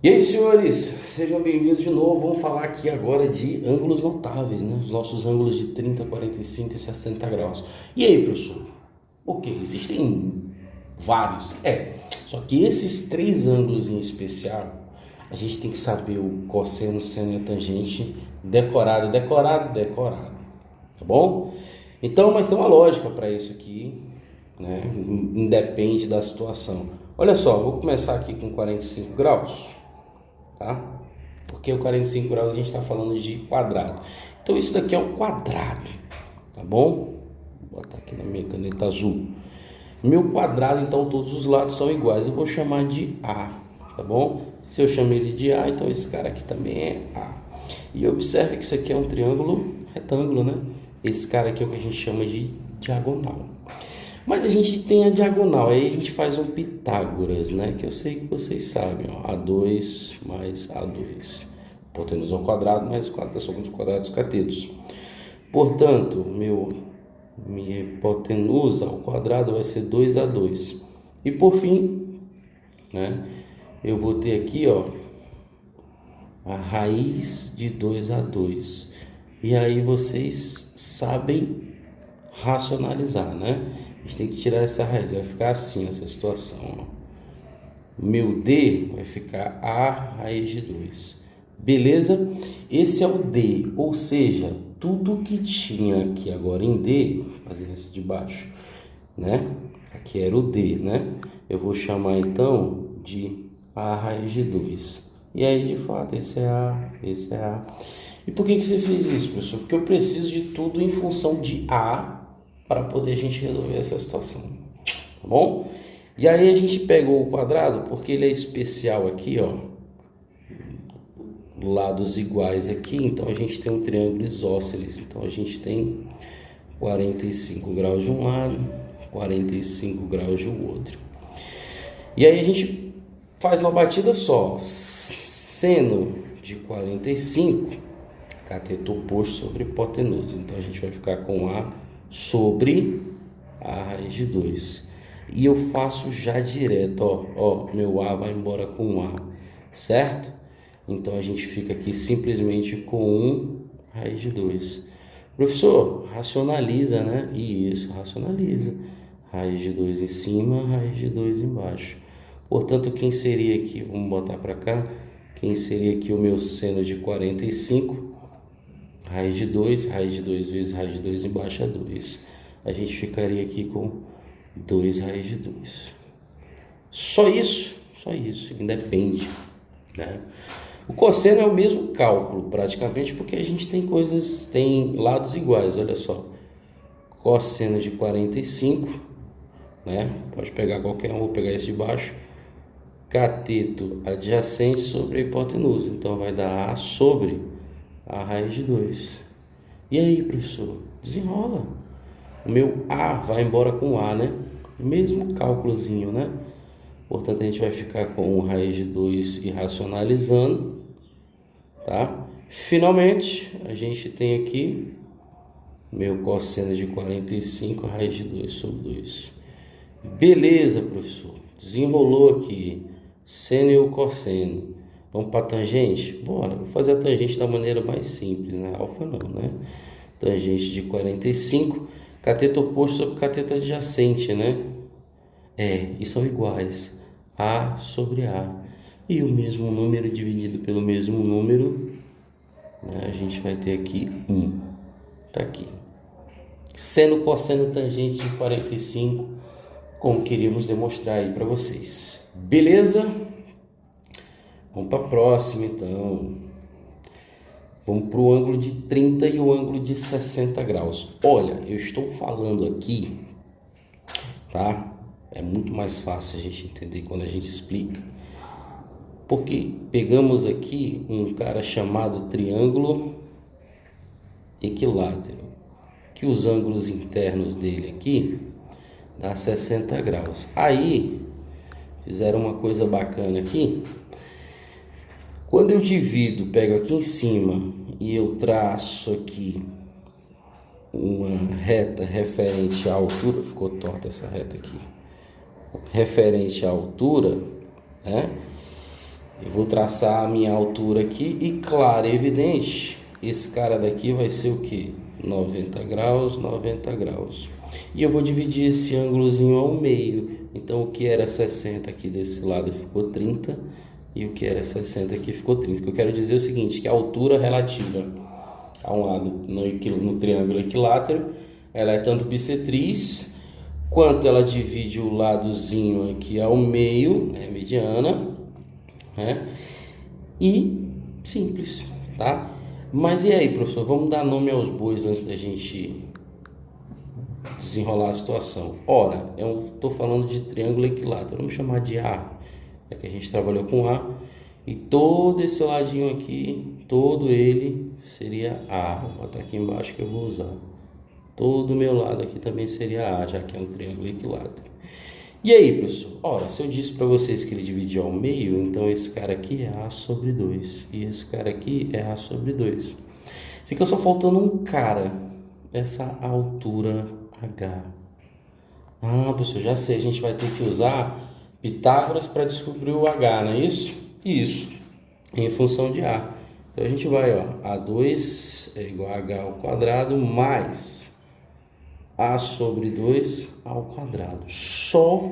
E aí, senhores, sejam bem-vindos de novo. Vamos falar aqui agora de ângulos notáveis, né? Os nossos ângulos de 30, 45 e 60 graus. E aí, professor? Ok, existem vários. Só que esses três ângulos em especial, a gente tem que saber o cosseno, seno e a tangente decorado, tá bom? Então, mas tem uma lógica para isso aqui, né? Independe da situação. Olha só, vou começar aqui com 45 graus. Tá? Porque o 45 graus a gente está falando de quadrado. Então isso daqui é um quadrado, tá bom? Vou botar aqui na minha caneta azul. Meu quadrado, então todos os lados são iguais. Eu vou chamar de A, tá bom? Se eu chamo ele de A, então esse cara aqui também é A. E observe que isso aqui é um triângulo retângulo, né? Esse cara aqui é o que a gente chama de diagonal. Mas a gente tem a diagonal, aí a gente faz um Pitágoras, né? Que eu sei que vocês sabem, ó. A2 mais A2. Hipotenusa ao quadrado mais 4 da soma dos quadrados catetos. Portanto, minha hipotenusa ao quadrado vai ser 2A2. E por fim, né? Eu vou ter aqui, ó, a raiz de 2A2. E aí vocês sabem racionalizar, né? A gente tem que tirar essa raiz, vai ficar assim essa situação, ó. Meu D vai ficar A raiz de 2. Beleza? Esse é o D, ou seja, tudo que tinha aqui agora em D, fazendo esse de baixo, né? Aqui era o D, né? Eu vou chamar então de A raiz de 2. E aí, de fato, esse é A, esse é A. E por que você fez isso, professor? Porque eu preciso de tudo em função de A para poder a gente resolver essa situação, tá bom? E aí a gente pegou o quadrado, porque ele é especial aqui, ó, lados iguais aqui, então a gente tem um triângulo isósceles, então a gente tem 45 graus de um lado, 45 graus de outro. E aí a gente faz uma batida só, seno de 45, cateto oposto sobre hipotenusa, então a gente vai ficar com A sobre A raiz de 2. E eu faço já direto, ó, meu A vai embora com A, certo? Então a gente fica aqui simplesmente com 1 raiz de 2. Professor, racionaliza, né? Isso, racionaliza. Raiz de 2 em cima, raiz de 2 embaixo. Portanto, quem seria aqui, vamos botar para cá, quem seria aqui o meu seno de 45? Raiz de 2 vezes raiz de 2 embaixo é 2. A gente ficaria aqui com 2 raiz de 2. Só isso, independe, né? O cosseno é o mesmo cálculo, praticamente, porque a gente tem lados iguais, olha só. Cosseno de 45, né? Pode pegar qualquer um, vou pegar esse de baixo. Cateto adjacente sobre a hipotenusa, então vai dar A sobre A raiz de 2. E aí, professor? Desenrola. O meu A vai embora com A, né? Mesmo cálculozinho, né? Portanto, a gente vai ficar com 1 raiz de 2 e racionalizando, tá? Finalmente, a gente tem aqui meu cosseno de 45, raiz de 2 sobre 2. Beleza, professor. Desenrolou aqui. Seno e o cosseno. Vamos para a tangente? Bora, vou fazer a tangente da maneira mais simples, né? Alfa não, né? Tangente de 45, cateto oposto sobre cateto adjacente, né? E são iguais. A sobre A. E o mesmo número dividido pelo mesmo número, né? A gente vai ter aqui 1. Tá aqui. Seno, cosseno, tangente de 45, como queríamos demonstrar aí para vocês. Beleza? Vamos para a próxima, então. Vamos para o ângulo de 30 e o ângulo de 60 graus. Olha, eu estou falando aqui, tá? É muito mais fácil a gente entender quando a gente explica. Porque pegamos aqui um cara chamado triângulo equilátero, que os ângulos internos dele aqui dá 60 graus. Aí, fizeram uma coisa bacana aqui. Quando eu divido, pego aqui em cima e eu traço aqui uma reta referente à altura, ficou torta essa reta aqui, referente à altura, né? Eu vou traçar a minha altura aqui e, claro, é evidente, esse cara daqui vai ser o que? 90 graus, 90 graus. E eu vou dividir esse ângulozinho ao meio. Então, o que era 60 aqui desse lado ficou 30. E o que era 60 aqui ficou 30. O que eu quero dizer é o seguinte, que a altura relativa a um lado no triângulo equilátero, ela é tanto bissetriz, quanto ela divide o ladozinho aqui ao meio, né, mediana, né? E simples, tá? Mas e aí, professor, vamos dar nome aos bois antes da gente desenrolar a situação. Ora, eu estou falando de triângulo equilátero, vamos chamar de A, é que a gente trabalhou com A, e todo esse ladinho aqui, todo ele seria A. Vou botar aqui embaixo que eu vou usar. Todo o meu lado aqui também seria A, já que é um triângulo equilátero. E aí, professor? Ora, se eu disse para vocês que ele dividiu ao meio, então esse cara aqui é A sobre 2. E esse cara aqui é A sobre 2. Fica só faltando um cara, essa altura H. Ah, professor, já sei, a gente vai ter que usar Pitágoras para descobrir o H, não é isso? Isso, em função de A. Então a gente vai, ó, A2 é igual a H ao quadrado mais A sobre 2 ao quadrado. Só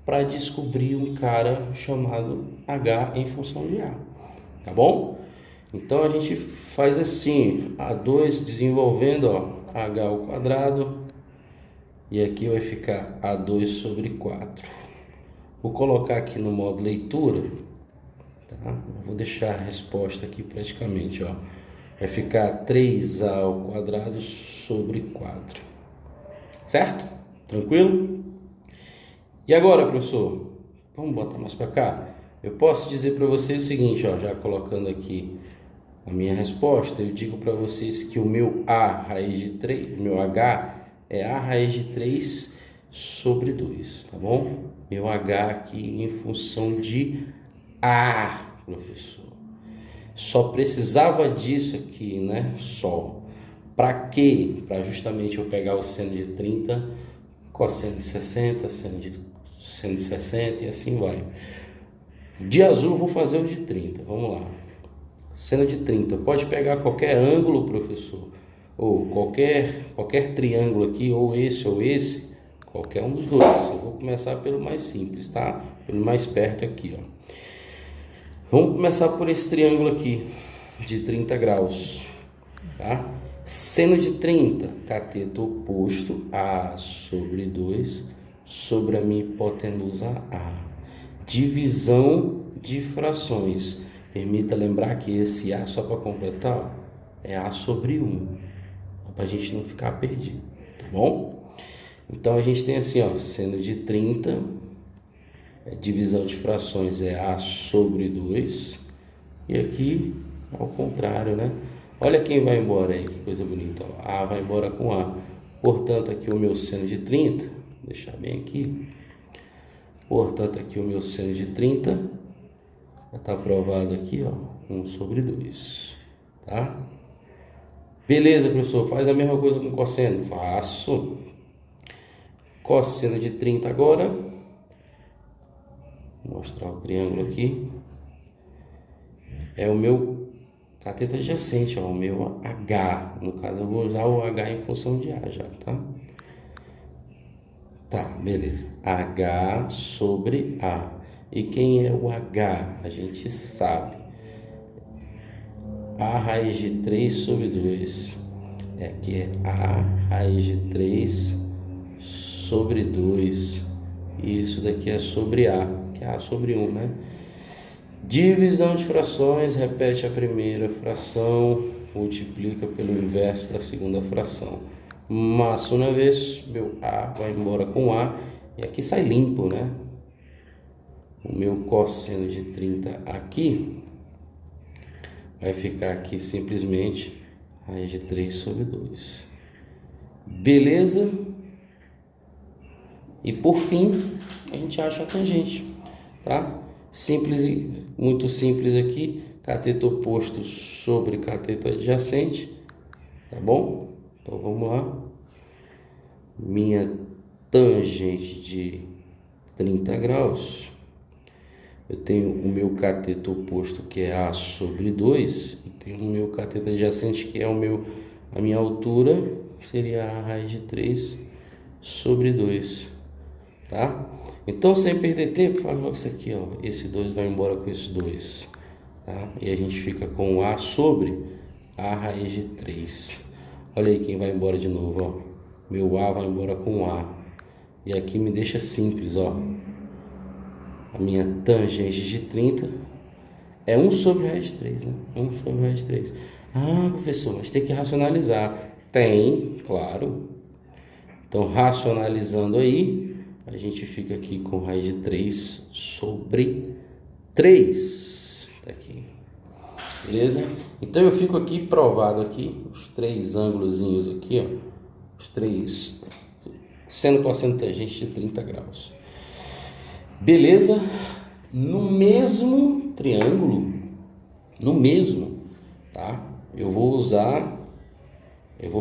para descobrir um cara chamado H em função de A. Tá bom? Então a gente faz assim, A2 desenvolvendo, ó, H ao quadrado. E aqui vai ficar A2 sobre 4. Vou colocar aqui no modo leitura. Tá? Vou deixar a resposta aqui praticamente, ó. Vai ficar 3A ao quadrado sobre 4. Certo? Tranquilo? E agora, professor? Vamos botar mais para cá? Eu posso dizer para vocês o seguinte, ó, já colocando aqui a minha resposta, eu digo para vocês que o meu A raiz de 3, meu H é A raiz de 3 sobre 2, tá bom? Meu H aqui em função de A, professor. Só precisava disso aqui, né? Só. Para quê? Para justamente eu pegar o seno de 30, cosseno de 60, seno de 60 e assim vai. De azul eu vou fazer o de 30, vamos lá. Seno de 30, pode pegar qualquer ângulo, professor, ou qualquer triângulo aqui, ou esse, qualquer um dos dois. Eu vou começar pelo mais simples, tá? Pelo mais perto aqui, ó. Vamos começar por esse triângulo aqui, de 30 graus, tá? Seno de 30, cateto oposto, A sobre 2, sobre a minha hipotenusa A. Divisão de frações. Permita lembrar que esse A, só para completar, é A sobre 1, para a gente não ficar perdido, tá bom? Então a gente tem assim, ó, seno de 30, divisão de frações é A sobre 2, e aqui ao contrário, né? Olha quem vai embora aí, que coisa bonita, ó. A vai embora com A. Portanto, aqui o meu seno de 30, vou deixar bem aqui. Portanto, aqui o meu seno de 30 já está provado aqui, ó, 1 sobre 2, tá? Beleza, professor, faz a mesma coisa com cosseno? Faço. Cosseno de 30 agora. Vou mostrar o triângulo aqui. É o meu cateto adjacente, ó, o meu H. No caso, eu vou usar o H em função de A já, tá? Tá, beleza. H sobre A. E quem é o H? A gente sabe. A raiz de 3 sobre 2. Aqui é A raiz de 3 sobre 2. E isso daqui é sobre A, que é A sobre 1, né? Divisão de frações, repete a primeira fração, multiplica pelo inverso da segunda fração. Mas uma vez, meu A vai embora com A, e aqui sai limpo, né? O meu cosseno de 30 aqui vai ficar aqui simplesmente raiz de 3 sobre 2. Beleza? E por fim, a gente acha a tangente, tá? Simples, muito simples aqui, cateto oposto sobre cateto adjacente, tá bom? Então vamos lá. Minha tangente de 30 graus eu tenho o meu cateto oposto, que é A sobre 2, e tenho o meu cateto adjacente, que é a minha altura, que seria A raiz de 3 sobre 2, tá? Então, sem perder tempo, faz logo isso aqui, ó. Esse 2 vai embora com esse 2, tá? E a gente fica com A sobre A raiz de 3. Olha aí quem vai embora de novo, ó. Meu A vai embora com A. E aqui me deixa simples, ó. A minha tangente de 30 é 1 sobre raiz de 3, né? 1 sobre raiz de 3. Ah, professor, mas tem que racionalizar. Tem, claro. Então, racionalizando aí, a gente fica aqui com raiz de 3 sobre 3. Tá aqui. Beleza? Então, eu fico aqui provado aqui, os 3 ângulozinhos aqui, ó. Os 3, seno, cosseno, tangente de 30 graus. Beleza? No mesmo triângulo, tá? Eu vou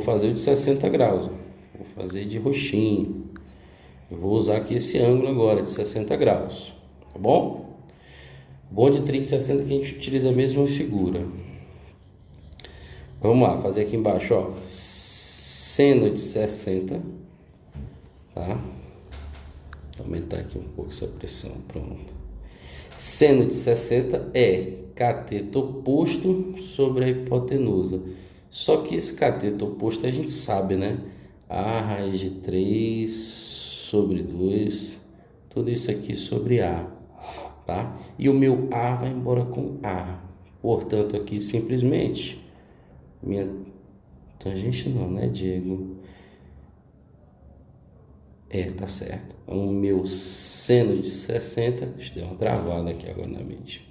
fazer o de 60 graus, vou fazer de roxinho. Eu vou usar aqui esse ângulo agora, de 60 graus, tá bom? Bom de 30 e 60 que a gente utiliza a mesma figura. Vamos lá, fazer aqui embaixo, ó. Seno de 60, tá? Vou aumentar aqui um pouco essa pressão, pronto. Seno de 60 é cateto oposto sobre a hipotenusa. Só que esse cateto oposto a gente sabe, né? A raiz de 3 sobre 2, tudo isso aqui sobre A, tá? E o meu A vai embora com A. Portanto, aqui simplesmente, minha tangente não, né, Diego? Tá certo. O meu seno de 60, deixa eu dar uma travada aqui agora na mente.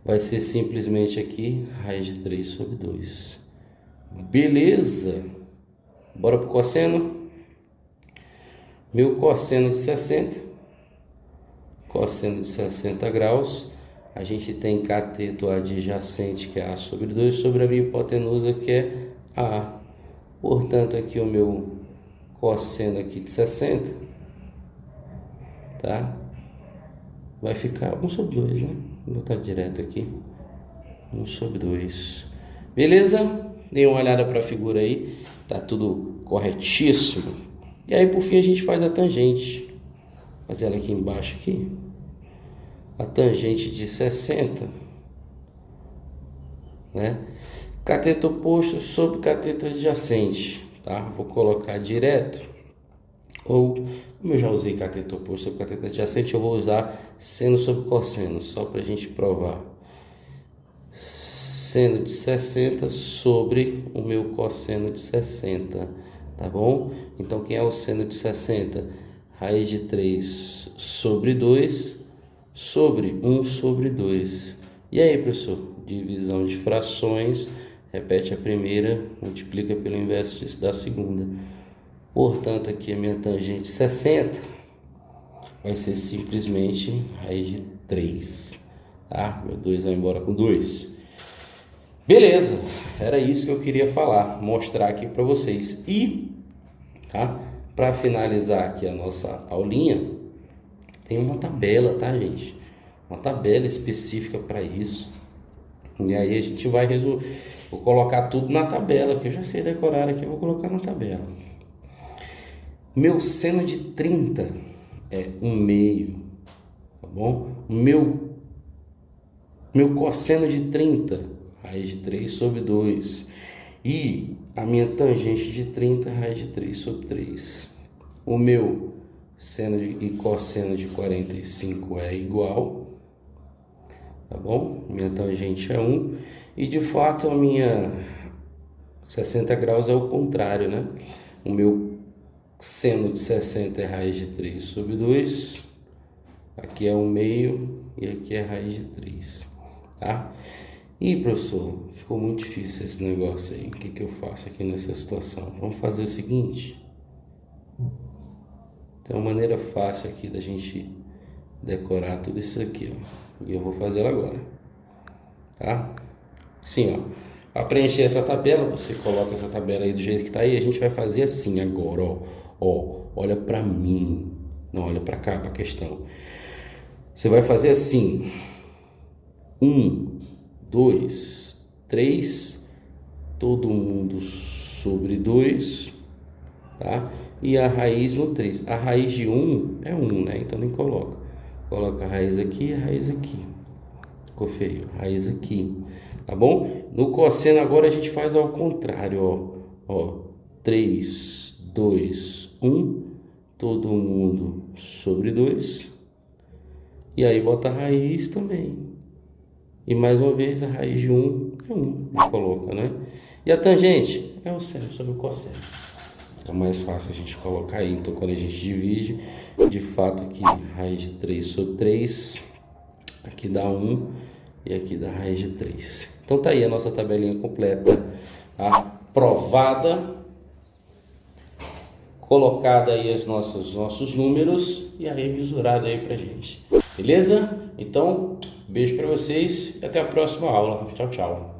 Vai ser simplesmente aqui, raiz de 3 sobre 2. Beleza? Bora pro cosseno? Meu cosseno de 60. Cosseno de 60 graus. A gente tem cateto adjacente, que é A sobre 2, sobre a minha hipotenusa, que é A. Portanto, aqui o meu cosseno aqui de 60, tá? Vai ficar 1 sobre 2, né? Vou botar direto aqui. 1 sobre 2. Beleza? Dê uma olhada para a figura aí. Tá tudo corretíssimo. E aí, por fim, a gente faz a tangente. Vou fazer ela aqui embaixo aqui. A tangente de 60, né? Cateto oposto sobre cateto adjacente, tá? Vou colocar direto, ou como eu já usei cateto oposto sobre cateto adjacente, eu vou usar seno sobre cosseno, só para a gente provar. Seno de 60 sobre o meu cosseno de 60, tá bom? Então, quem é o seno de 60? Raiz de 3 sobre 2 sobre 1 sobre 2. E aí, professor? Divisão de frações. Repete a primeira, multiplica pelo inverso da segunda. Portanto, aqui a minha tangente 60 vai ser simplesmente raiz de 3. Tá? Meu 2 vai embora com 2. Beleza, era isso que eu queria falar, mostrar aqui para vocês. E, tá? Para finalizar aqui a nossa aulinha, tem uma tabela, tá, gente? Uma tabela específica para isso. E aí a gente vai resolver. Vou colocar tudo na tabela, que eu já sei decorar aqui, eu vou colocar na tabela. Meu seno de 30 é 1/2, tá bom? Meu cosseno de 30, raiz de 3 sobre 2. E a minha tangente de 30, raiz de 3 sobre 3. O meu seno e cosseno de 45 é igual, tá bom? Minha tangente é 1. E de fato a minha 60 graus é o contrário, né? O meu seno de 60 é raiz de 3 sobre 2. Aqui é 1/2 e aqui é raiz de 3, tá? E professor, ficou muito difícil esse negócio aí. O que eu faço aqui nessa situação? Vamos fazer o seguinte. Tem uma maneira fácil aqui da gente decorar tudo isso aqui, ó. E eu vou fazer ela agora, tá? Sim, ó. Para preencher essa tabela, você coloca essa tabela aí do jeito que tá aí. A gente vai fazer assim agora, ó. Ó, olha para mim. Não, olha para cá, para a questão. Você vai fazer assim: 1, 2, 3, todo mundo sobre 2, tá? E a raiz no 3. A raiz de 1 é 1, né? Então nem coloca. Coloca a raiz aqui e a raiz aqui. Ficou feio. Raiz aqui, tá bom? No cosseno agora a gente faz ao contrário, ó. Ó, 3, 2, 1, todo mundo sobre 2. E aí bota a raiz também. E mais uma vez a raiz de 1 é 1. E coloca, né? E a tangente é o seno sobre o cosseno. Então é mais fácil a gente colocar aí. Então quando a gente divide, de fato aqui raiz de 3 sobre 3, aqui dá 1 e aqui dá raiz de 3. Então tá aí a nossa tabelinha completa, aprovada, colocada aí os nossos números e aí mesurado aí pra gente. Beleza? Então, beijo para vocês e até a próxima aula. Tchau, tchau.